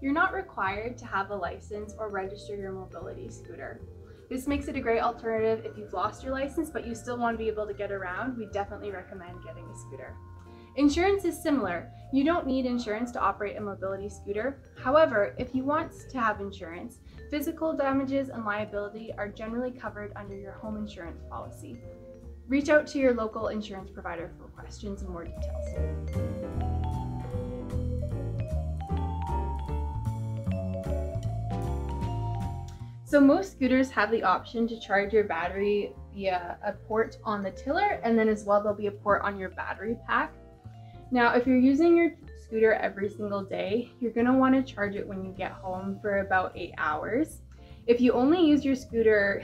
You're not required to have a license or register your mobility scooter. This makes it a great alternative if you've lost your license but you still want to be able to get around. We definitely recommend getting a scooter. Insurance is similar. You don't need insurance to operate a mobility scooter. However, if you want to have insurance, physical damages and liability are generally covered under your home insurance policy. Reach out to your local insurance provider for questions and more details. So most scooters have the option to charge your battery via a port on the tiller, and then as well there'll be a port on your battery pack. Now, if you're using your scooter every single day, you're going to want to charge it when you get home for about 8 hours. If you only use your scooter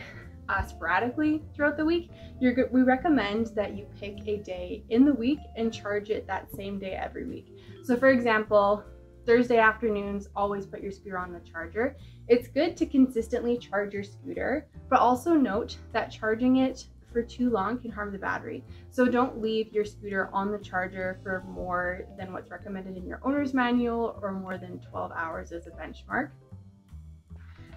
sporadically throughout the week, we recommend that you pick a day in the week and charge it that same day every week. So for example, Thursday afternoons, always put your scooter on the charger. It's good to consistently charge your scooter, but also note that charging it for too long can harm the battery. So don't leave your scooter on the charger for more than what's recommended in your owner's manual or more than 12 hours as a benchmark.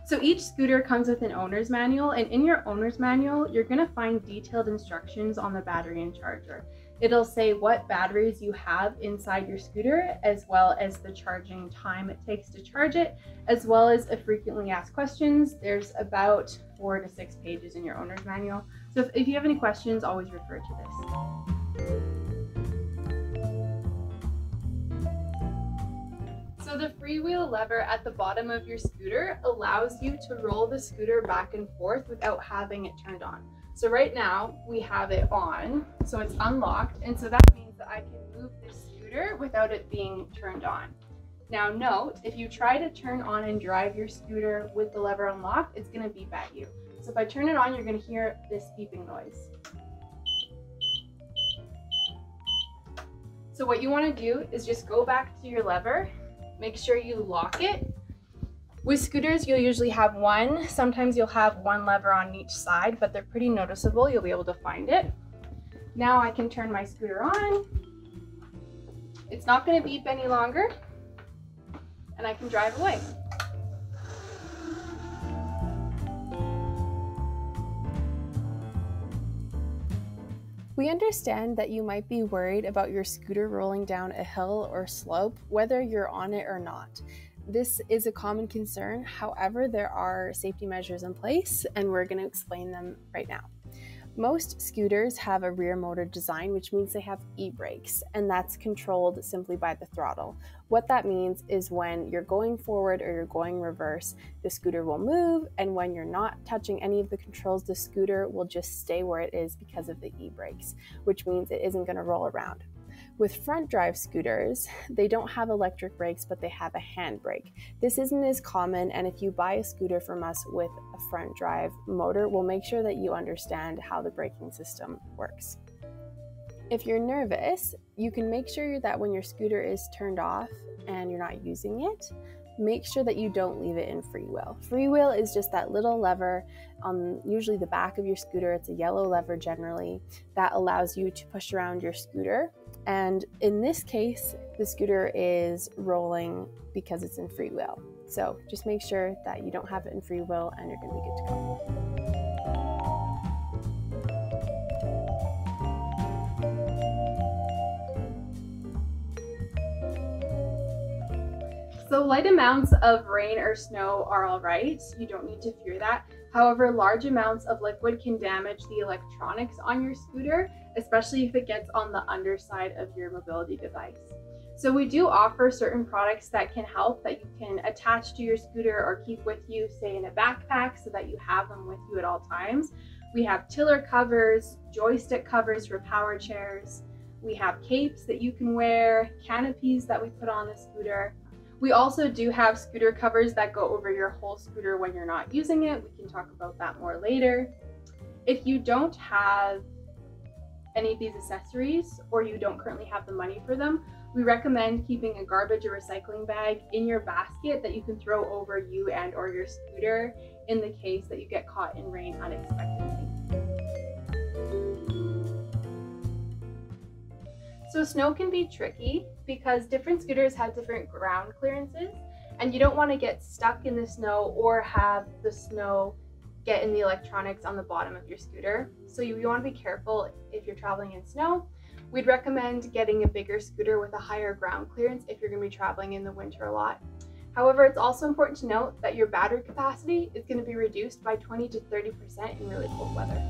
So each scooter comes with an owner's manual, and in your owner's manual, you're going to find detailed instructions on the battery and charger. It'll say what batteries you have inside your scooter, as well as the charging time it takes to charge it, as well as a frequently asked questions. There's about 4 to 6 pages in your owner's manual. So if you have any questions, always refer to this. So the freewheel lever at the bottom of your scooter allows you to roll the scooter back and forth without having it turned on. So right now we have it on, so it's unlocked, and so that means that I can move the scooter without it being turned on. Now note, if you try to turn on and drive your scooter with the lever unlocked, it's going to beep at you. So if I turn it on, you're going to hear this beeping noise. So what you want to do is just go back to your lever, make sure you lock it. With scooters, you'll usually have one. Sometimes you'll have one lever on each side, but they're pretty noticeable. You'll be able to find it. Now I can turn my scooter on. It's not going to beep any longer, and I can drive away. We understand that you might be worried about your scooter rolling down a hill or slope, whether you're on it or not. This is a common concern. However, there are safety measures in place, and we're going to explain them right now. Most scooters have a rear motor design, which means they have e-brakes, and that's controlled simply by the throttle. What that means is when you're going forward or you're going reverse, the scooter will move, and when you're not touching any of the controls, the scooter will just stay where it is because of the e-brakes, which means it isn't going to roll around. With front drive scooters, they don't have electric brakes, but they have a hand brake. This isn't as common, and if you buy a scooter from us with a front drive motor, we'll make sure that you understand how the braking system works. If you're nervous, you can make sure that when your scooter is turned off and you're not using it, make sure that you don't leave it in freewheel. Freewheel is just that little lever on usually the back of your scooter. It's a yellow lever generally that allows you to push around your scooter. And in this case, the scooter is rolling because it's in freewheel. So just make sure that you don't have it in freewheel and you're going to be good to go. So light amounts of rain or snow are all right. You don't need to fear that. However, large amounts of liquid can damage the electronics on your scooter, especially if it gets on the underside of your mobility device. So we do offer certain products that can help, that you can attach to your scooter or keep with you, say in a backpack, so that you have them with you at all times. We have tiller covers, joystick covers for power chairs. We have capes that you can wear, canopies that we put on the scooter. We also do have scooter covers that go over your whole scooter when you're not using it. We can talk about that more later. If you don't have any of these accessories, or you don't currently have the money for them, we recommend keeping a garbage or recycling bag in your basket that you can throw over you and or your scooter in the case that you get caught in rain unexpectedly. So snow can be tricky because different scooters have different ground clearances, and you don't want to get stuck in the snow or have the snow get in the electronics on the bottom of your scooter. So you want to be careful if you're traveling in snow. We'd recommend getting a bigger scooter with a higher ground clearance if you're going to be traveling in the winter a lot. However, it's also important to note that your battery capacity is going to be reduced by 20 to 30% in really cold weather.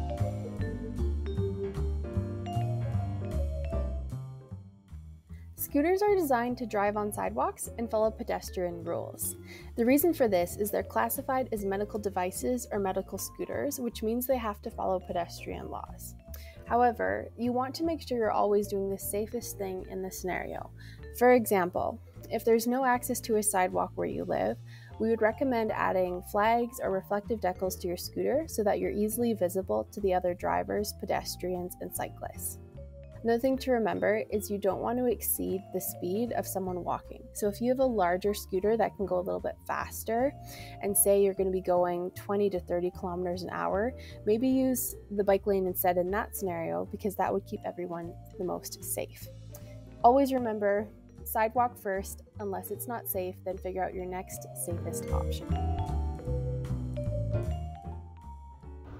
Scooters are designed to drive on sidewalks and follow pedestrian rules. The reason for this is they're classified as medical devices or medical scooters, which means they have to follow pedestrian laws. However, you want to make sure you're always doing the safest thing in the scenario. For example, if there's no access to a sidewalk where you live, we would recommend adding flags or reflective decals to your scooter so that you're easily visible to the other drivers, pedestrians, and cyclists. Another thing to remember is you don't want to exceed the speed of someone walking. So if you have a larger scooter that can go a little bit faster, and say you're going to be going 20 to 30 kilometers an hour, maybe use the bike lane instead in that scenario, because that would keep everyone the most safe. Always remember, sidewalk first. Unless it's not safe, then figure out your next safest option.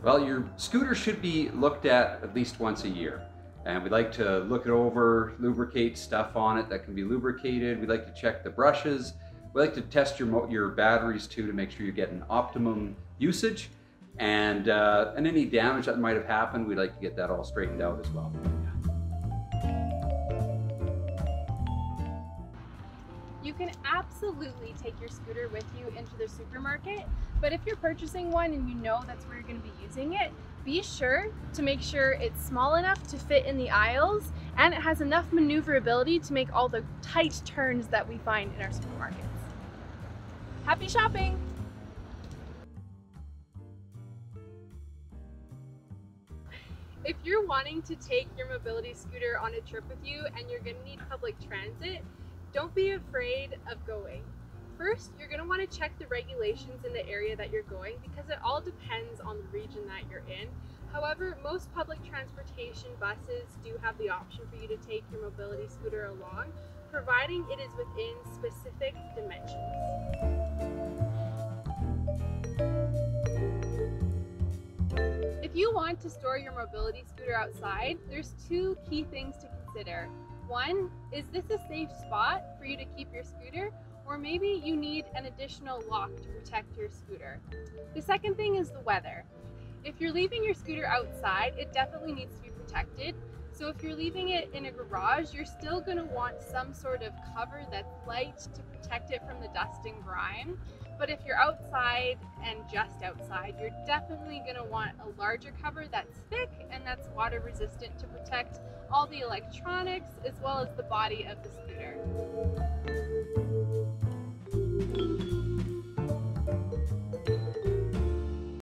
Well, your scooter should be looked at least once a year. And we like to look it over, lubricate stuff on it that can be lubricated. We like to check the brushes. We like to test your batteries too to make sure you're getting optimum usage. And any damage that might have happened, we'd like to get that all straightened out as well. You can absolutely take your scooter with you into the supermarket, but if you're purchasing one and you know that's where you're going to be using it, be sure to make sure it's small enough to fit in the aisles and it has enough maneuverability to make all the tight turns that we find in our supermarkets. Happy shopping! If you're wanting to take your mobility scooter on a trip with you and you're going to need public transit, don't be afraid of going. First, you're going to want to check the regulations in the area that you're going because it all depends on the region that you're in. However, most public transportation buses do have the option for you to take your mobility scooter along, providing it is within specific dimensions. If you want to store your mobility scooter outside, there's two key things to consider. One, is this a safe spot for you to keep your scooter? Or maybe you need an additional lock to protect your scooter. The second thing is the weather. If you're leaving your scooter outside, it definitely needs to be protected. So if you're leaving it in a garage, you're still going to want some sort of cover that's light to protect it from the dust and grime. But if you're outside and just outside, you're definitely going to want a larger cover that's thick and that's water resistant to protect all the electronics as well as the body of the scooter.